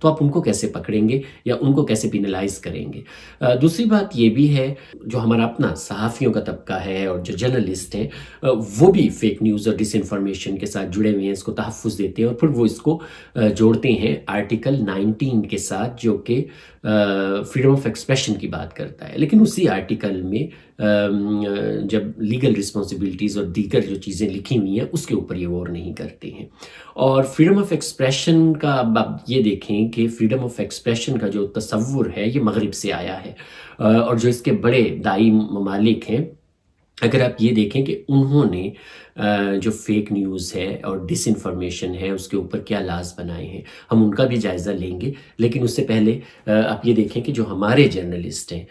تو آپ ان کو کیسے پکڑیں گے یا ان کو کیسے پینلائز کریں گے؟ دوسری بات یہ بھی ہے, جو ہمارا اپنا صحافیوں کا طبقہ ہے اور جو جرنلسٹ ہیں, وہ بھی فیک نیوز اور ڈس انفارمیشن کے ساتھ جڑے ہوئے ہیں, اس کو تحفظ دیتے ہیں اور پھر وہ اس کو جوڑتے ہیں آرٹیکل 19 کے ساتھ, جو کہ فریڈم آف ایکسپریشن کی بات کرتا ہے. لیکن اسی آرٹیکل میں جب لیگل رسپانسبلٹیز اور دیگر جو چیزیں لکھی ہوئی ہیں اس کے اوپر یہ غور نہیں کرتے ہیں. اور فریڈم آف ایکسپریشن کا اب آپ یہ دیکھیں کہ فریڈم آف ایکسپریشن کا جو تصور ہے یہ مغرب سے آیا ہے, اور جو اس کے بڑے دائی ممالک ہیں, اگر آپ یہ دیکھیں کہ انہوں نے جو فیک نیوز ہے اور ڈس انفارمیشن ہے اس کے اوپر کیا لاز بنائے ہیں, ہم ان کا بھی جائزہ لیں گے. لیکن اس سے پہلے آپ یہ دیکھیں کہ جو ہمارے جرنلسٹ ہیں,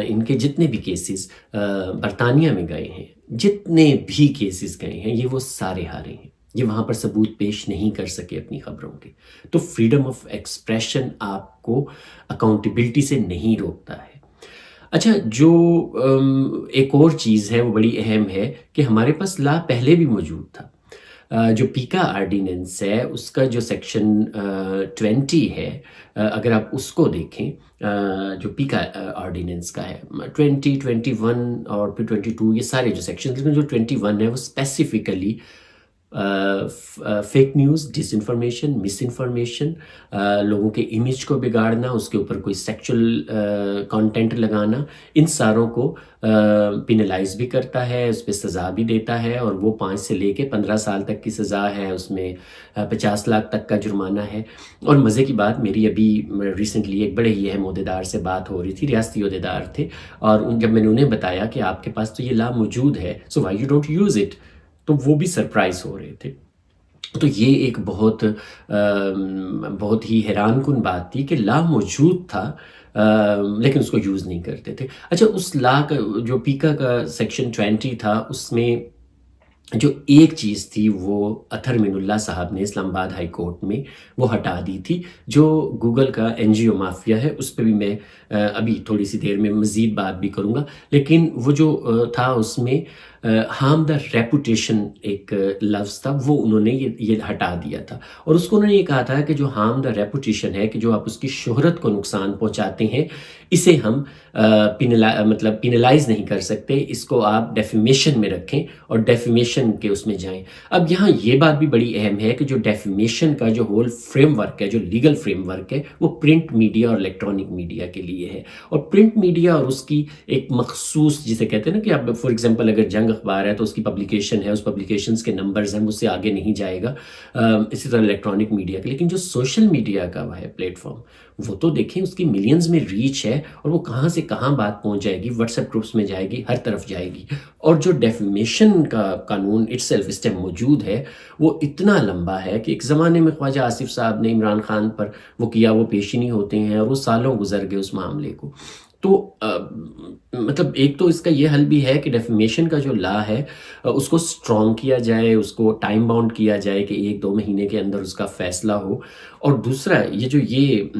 ان کے جتنے بھی کیسز برطانیہ میں گئے ہیں, جتنے بھی کیسز گئے ہیں, یہ وہ سارے ہارے ہیں. یہ وہاں پر ثبوت پیش نہیں کر سکے اپنی خبروں کے. تو فریڈم آف ایکسپریشن آپ کو اکاؤنٹیبلٹی سے نہیں روکتا ہے. اچھا, جو ایک اور چیز ہے وہ بڑی اہم ہے کہ ہمارے پاس لا پہلے بھی موجود تھا. جو پیکا آرڈیننس ہے اس کا جو سیکشن 20 ہے, اگر آپ اس کو دیکھیں, جو پیکا آرڈیننس کا ہے 20, 21 اور پھر 22, یہ سارے جو سیکشن, لیکن جو 21 ہے وہ اسپیسیفکلی فیک نیوز, ڈس انفارمیشن, مس انفارمیشن, لوگوں کے امیج کو بگاڑنا, اس کے اوپر کوئی سیکچول کانٹینٹ لگانا, ان ساروں کو پینلائز بھی کرتا ہے, اس پہ سزا بھی دیتا ہے, اور وہ 5 سے لے کے 15 سال تک کی سزا ہے, اس میں 50 لاکھ تک کا جرمانہ ہے. اور مزے کی بات, میری ابھی ریسنٹلی ایک بڑے ہی اہم عہدیدار سے بات ہو رہی تھی, ریاستی عہدیدار تھے, اور جب میں نے انہیں بتایا کہ آپ کے پاس تو یہ لا موجود ہے, so why you don't use it, تو وہ بھی سرپرائز ہو رہے تھے. تو یہ ایک بہت ہی حیران کن بات تھی کہ لا موجود تھا, لیکن اس کو یوز نہیں کرتے تھے. اچھا, اس لا کا جو پیکا کا سیکشن 20 تھا, اس میں جو ایک چیز تھی وہ اطہر مین اللہ صاحب نے اسلام آباد ہائی کورٹ میں وہ ہٹا دی تھی. جو گوگل کا NGO مافیا ہے, اس پہ بھی میں ابھی تھوڑی سی دیر میں مزید بات بھی کروں گا. لیکن وہ جو تھا اس میں ہارم دا ریپوٹیشن ایک لفظ تھا, وہ انہوں نے یہ ہٹا دیا تھا, اور اس کو انہوں نے یہ کہا تھا کہ جو ہارم دا ریپوٹیشن ہے, کہ جو آپ اس کی شہرت کو نقصان پہنچاتے ہیں, اسے ہم پینلائز نہیں کر سکتے, اس کو آپ ڈیفیمیشن میں رکھیں اور ڈیفیمیشن کے اس میں جائیں. اب یہاں یہ بات بھی بڑی اہم ہے کہ جو ڈیفیمیشن کا جو ہول فریم ورک ہے, جو لیگل فریم ورک ہے, وہ پرنٹ میڈیا اور الیکٹرانک میڈیا کے لیے ہے. اور پرنٹ میڈیا اور اس کی ایک مخصوص, جسے کہتے ہیں نا کہ اب فار ایگزامپل اگر جنگ اخبار ہے تو اس کی پبلیکیشن ہے, اس پبلیکیشنز کے نمبرز ہیں, اس سے آگے نہیں جائے گا. اسی طرح الیکٹرانک میڈیا کے. لیکن جو سوشل میڈیا کا وہ ہے پلیٹ فارم, وہ تو دیکھیں اس کی ملینز میں ریچ ہے, اور وہ کہاں سے کہاں بات پہنچ جائے گی, واٹس ایپ گروپس میں جائے گی, ہر طرف جائے گی. اور جو ڈیفیمیشن کا قانون اٹ سیلف اس ٹائم موجود ہے, وہ اتنا لمبا ہے کہ ایک زمانے میں خواجہ آصف صاحب نے عمران خان پر وہ کیا, وہ پیش ہی نہیں ہوتے ہیں, اور وہ سالوں گزر گئے اس معاملے کو. تو مطلب ایک تو اس کا یہ حل بھی ہے کہ ڈیفیمیشن کا جو لا ہے اس کو سٹرونگ کیا جائے, اس کو ٹائم باؤنڈ کیا جائے کہ 1-2 مہینے کے اندر اس کا فیصلہ ہو. اور دوسرا یہ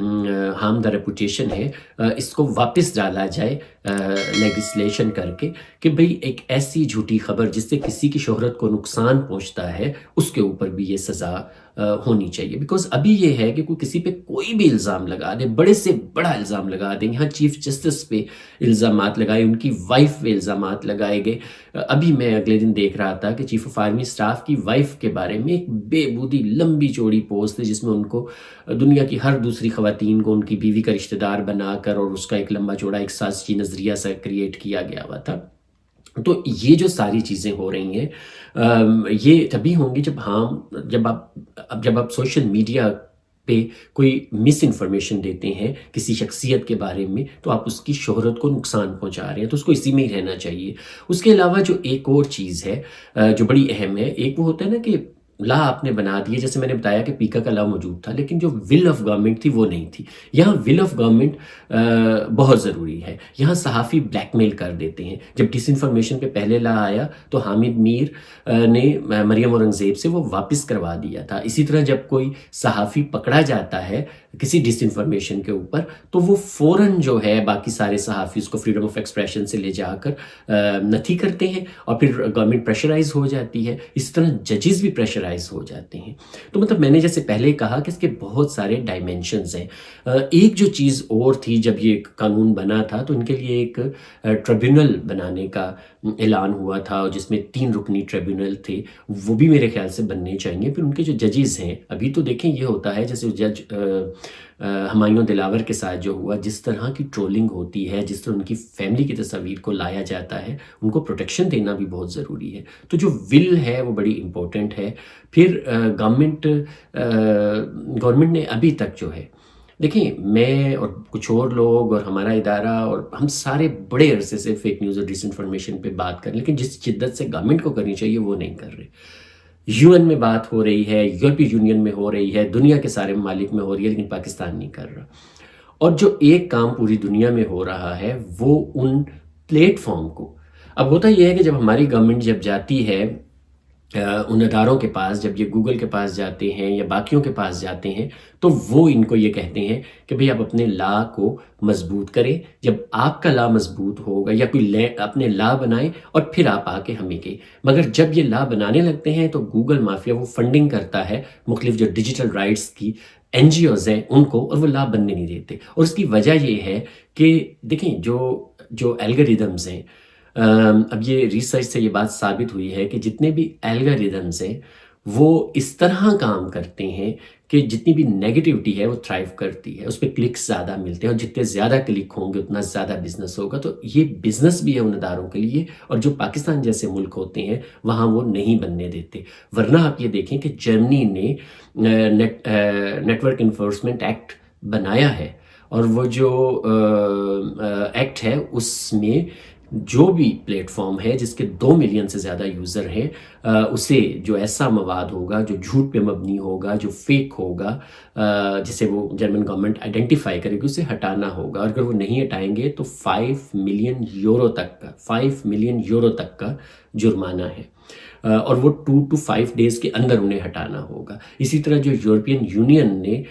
ہارم دا ریپوٹیشن ہے, اس کو واپس ڈالا جائے لیجسلیشن کر کے, کہ بھئی ایک ایسی جھوٹی خبر جس سے کسی کی شہرت کو نقصان پہنچتا ہے, اس کے اوپر بھی یہ سزا ہونی چاہیے. بیکاز ابھی یہ ہے کہ کوئی کسی پہ کوئی بھی الزام لگا دے, بڑے سے بڑا الزام لگا دیں, یہاں چیف جسٹس پہ الزامات لگائے, ان کی وائف پہ الزامات لگائے گئے. ابھی میں اگلے دن دیکھ رہا تھا کہ چیف آف آرمی اسٹاف کی وائف کے بارے میں ایک بے بودی لمبی چوڑی پوسٹ ہے, جس میں ان کو دنیا کی ہر دوسری خواتین کو ان کی بیوی کا رشتہ دار بنا کر, اور اس کا ایک لمبا چوڑا ایک سازشی نظریہ سا کریٹ کیا گیا ہوا تھا. تو یہ جو ساری چیزیں ہو رہی ہیں, یہ تبھی ہوں گی جب آپ سوشل میڈیا پہ کوئی مس انفارمیشن دیتے ہیں کسی شخصیت کے بارے میں, تو آپ اس کی شہرت کو نقصان پہنچا رہے ہیں, تو اس کو اسی میں ہی رہنا چاہیے. اس کے علاوہ جو ایک اور چیز ہے جو بڑی اہم ہے, ایک وہ ہوتا ہے نا کہ لا آپ نے بنا دیے, جیسے میں نے بتایا کہ پیکا کا لا موجود تھا, لیکن جو ول آف گورنمنٹ تھی وہ نہیں تھی. یہاں ول آف گورنمنٹ بہت ضروری ہے. یہاں صحافی بلیک میل کر دیتے ہیں. جب ڈس انفارمیشن پہ پہلے لا آیا تو حامد میر نے مریم اورنگزیب سے وہ واپس کروا دیا تھا. اسی طرح جب کوئی صحافی پکڑا جاتا ہے کسی ڈس انفارمیشن کے اوپر تو وہ فوراً جو ہے باقی سارے صحافی اس کو فریڈم آف ایکسپریشن سے لے جا کر نتھی کرتے ہیں اور پھر گورنمنٹ پریشرائز ہو جاتی ہے. اس طرح ججز بھی پریشرائز ہو جاتے ہیں. تو مطلب میں نے جیسے پہلے کہا کہ اس کے بہت سارے ڈائمینشنز ہیں. ایک جو چیز اور تھی جب یہ قانون بنا تھا تو ان کے لیے ایک ٹریبیونل بنانے کا اعلان ہوا تھا جس میں 3 رکنی ٹریبیونل تھے. وہ بھی میرے خیال سے بننے چاہیے. پھر ان کے جو ججز ہیں ابھی تو دیکھیں یہ ہوتا ہے جیسے جج ہمایوں دلاور کے ساتھ جو ہوا, جس طرح کی ٹرولنگ ہوتی ہے, جس طرح ان کی فیملی کی تصاویر کو لایا جاتا ہے, ان کو پروٹیکشن دینا بھی بہت ضروری ہے. تو جو ول ہے وہ بڑی امپورٹنٹ ہے. پھر گورنمنٹ نے ابھی تک جو ہے دیکھیں, میں اور کچھ اور لوگ اور ہمارا ادارہ اور ہم سارے بڑے عرصے سے فیک نیوز اور ڈس انفارمیشن پہ بات کر, لیکن جس شدت سے گورنمنٹ کو کرنی چاہیے وہ نہیں کر رہے. UN میں بات ہو رہی ہے, یورپی یونین میں ہو رہی ہے, دنیا کے سارے ممالک میں ہو رہی ہے, لیکن پاکستان نہیں کر رہا. اور جو ایک کام پوری دنیا میں ہو رہا ہے وہ ان پلیٹ فارم کو, اب ہوتا یہ ہے کہ جب ہماری گورنمنٹ جب جاتی ہے ان اداروں کے پاس, جب یہ گوگل کے پاس جاتے ہیں یا باقیوں کے پاس جاتے ہیں تو وہ ان کو یہ کہتے ہیں کہ بھئی آپ اپنے لا کو مضبوط کریں. جب آپ کا لا مضبوط ہوگا یا کوئی اپنے لا بنائیں اور پھر آپ آ کے ہمیں کہیں. مگر جب یہ لا بنانے لگتے ہیں تو گوگل مافیا وہ فنڈنگ کرتا ہے مختلف جو ڈیجیٹل رائٹس کی NGOs ہیں ان کو, اور وہ لا بننے نہیں دیتے. اور اس کی وجہ یہ ہے کہ دیکھیں جو الگوریدمز ہیں, اب یہ ریسرچ سے یہ بات ثابت ہوئی ہے کہ جتنے بھی الگوریدمز ہیں وہ اس طرح کام کرتے ہیں کہ جتنی بھی نیگیٹیوٹی ہے وہ تھرائیو کرتی ہے, اس پہ کلکس زیادہ ملتے ہیں, اور جتنے زیادہ کلک ہوں گے اتنا زیادہ بزنس ہوگا. تو یہ بزنس بھی ہے ان اداروں کے لیے, اور جو پاکستان جیسے ملک ہوتے ہیں وہاں وہ نہیں بننے دیتے. ورنہ آپ یہ دیکھیں کہ جرمنی نے نیٹ ورک انفورسمنٹ ایکٹ بنایا ہے, اور وہ جو ایکٹ ہے اس میں جو بھی پلیٹ فارم ہے جس کے 2 ملین سے زیادہ یوزر ہیں, اسے جو ایسا مواد ہوگا جو جھوٹ پہ مبنی ہوگا, جو فیک ہوگا, جسے وہ جرمن گورنمنٹ آئیڈینٹیفائی کرے گی, اسے ہٹانا ہوگا. اور اگر وہ نہیں ہٹائیں گے تو 5 ملین یورو تک کا جرمانہ ہے, اور وہ 2 to 5 days کے اندر انہیں ہٹانا ہوگا. اسی طرح جو یورپین یونین نے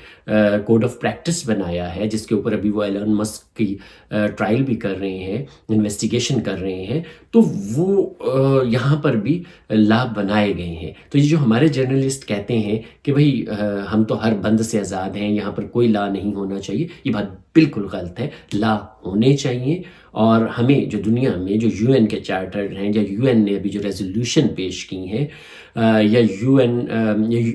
کوڈ آف پریکٹس بنایا ہے جس کے اوپر ابھی وہ ایلن مسک کی ٹرائل بھی کر رہے ہیں, انویسٹیگیشن کر رہے ہیں, تو وہ یہاں پر بھی لا بنائے گئے ہیں. تو یہ جو ہمارے جرنلسٹ کہتے ہیں کہ بھئی ہم تو ہر بند سے آزاد ہیں, یہاں پر کوئی لا نہیں ہونا چاہیے, یہ بات بالکل غلط ہے. لا ہونے چاہیے, اور ہمیں جو دنیا میں جو UN کے چارٹر ہیں, یا UN نے ابھی جو ریزولوشن پیش کی ہیں, یا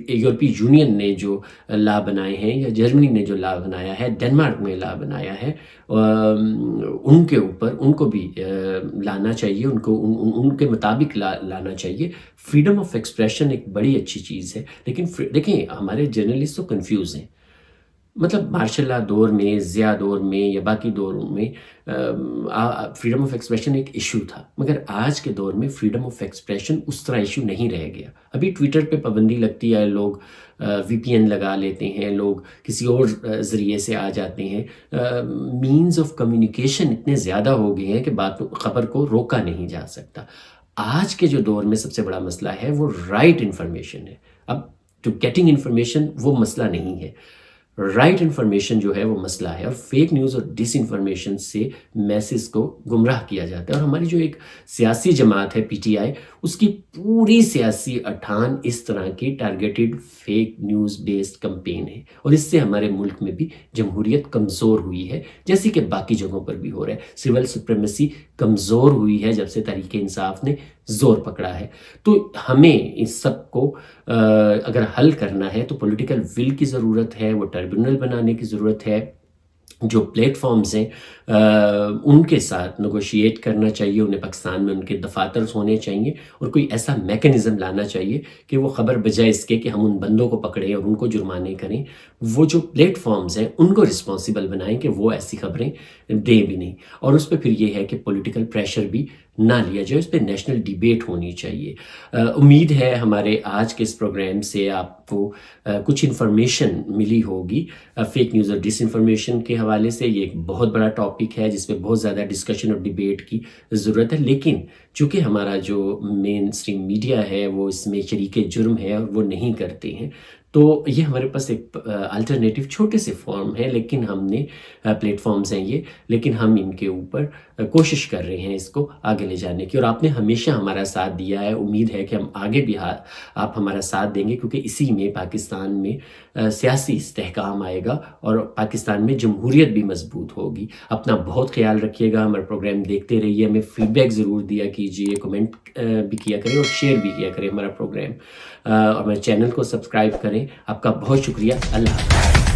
یورپی یونین نے جو لا بنائے ہیں, یا جرمنی نے جو لا بنایا ہے, ڈنمارک میں لا بنایا ہے, ان کے اوپر ان کو بھی لانا چاہیے, ان کو ان کے مطابق لانا چاہیے. فریڈم آف ایکسپریشن ایک بڑی اچھی چیز ہے, لیکن دیکھیں ہمارے جرنلسٹ تو کنفیوز ہیں. مطلب مارشل لا دور میں, ضیاء دور میں, یا باقی دوروں میں فریڈم آف ایکسپریشن ایک ایشو تھا, مگر آج کے دور میں فریڈم آف ایکسپریشن اس طرح ایشو نہیں رہ گیا. ابھی ٹویٹر پہ پابندی لگتی ہے, لوگ VPN لگا لیتے ہیں, لوگ کسی اور ذریعے سے آ جاتے ہیں. مینز آف کمیونیکیشن اتنے زیادہ ہو گئے ہیں کہ خبر کو روکا نہیں جا سکتا. آج کے جو دور میں سب سے بڑا مسئلہ ہے وہ رائٹ انفارمیشن ہے. اب ٹو گیٹنگ انفارمیشن وہ مسئلہ نہیں ہے, رائٹ انفارمیشن جو ہے وہ مسئلہ ہے. اور فیک نیوز اور ڈس انفارمیشن سے میسز کو گمراہ کیا جاتا ہے. اور ہماری جو ایک سیاسی جماعت ہے PTI, اس کی پوری سیاسی اٹھان اس طرح کی targeted fake news based campaign ہے, اور اس سے ہمارے ملک میں بھی جمہوریت کمزور ہوئی ہے, جیسے کہ باقی جگہوں پر بھی ہو رہا ہے. سول سپریمیسی کمزور ہوئی ہے جب سے تحریک انصاف نے زور پکڑا ہے. تو ہمیں اس سب کو اگر حل کرنا ہے تو پولیٹیکل ول کی ضرورت ہے, وہ ٹربیونل بنانے کی ضرورت ہے. جو پلیٹ فارمز ہیں ان کے ساتھ نیگوشیٹ کرنا چاہیے, انہیں پاکستان میں ان کے دفاتر ہونے چاہیے, اور کوئی ایسا میکنزم لانا چاہیے کہ وہ خبر بجائے اس کے کہ ہم ان بندوں کو پکڑیں اور ان کو جرمانے کریں, وہ جو پلیٹ فارمز ہیں ان کو رسپانسیبل بنائیں کہ وہ ایسی خبریں دیں بھی نہیں. اور اس پہ پھر یہ ہے کہ پولیٹیکل پریشر بھی نہ لیا جائے, اس پہ نیشنل ڈیبیٹ ہونی چاہیے. امید ہے ہمارے آج کے اس پروگرام سے آپ کو کچھ انفارمیشن ملی ہوگی فیک نیوز اور ڈس انفارمیشن کے حوالے سے. یہ ایک بہت بڑا ٹاپک ہے جس پہ بہت زیادہ ڈسکشن اور ڈیبیٹ کی ضرورت ہے, لیکن چونکہ ہمارا جو مین اسٹریم میڈیا ہے وہ اس میں شریک جرم ہے اور وہ نہیں کرتے ہیں, تو یہ ہمارے پاس ایک الٹرنیٹیو چھوٹے سے فارم ہے، لیکن ہم نے پلیٹ فارمز ہیں یہ، لیکن ہم ان کے اوپر کوشش کر رہے ہیں اس کو آگے لے جانے کی، اور آپ نے ہمیشہ ہمارا ساتھ دیا ہے. امید ہے کہ ہم آگے بھی آپ ہمارا ساتھ دیں گے، کیونکہ اسی میں پاکستان میں سیاسی استحکام آئے گا اور پاکستان میں جمہوریت بھی مضبوط ہوگی. اپنا بہت خیال رکھیے گا، ہمارا پروگرام دیکھتے رہیے، ہمیں فیڈ بیک ضرور دیا کیجیے، کمنٹ بھی کیا کریں اور شیئر بھی کیا کریں ہمارا پروگرام، اور میرے چینل کو سبسکرائب کریں. آپ کا بہت شکریہ. اللہ حافظ.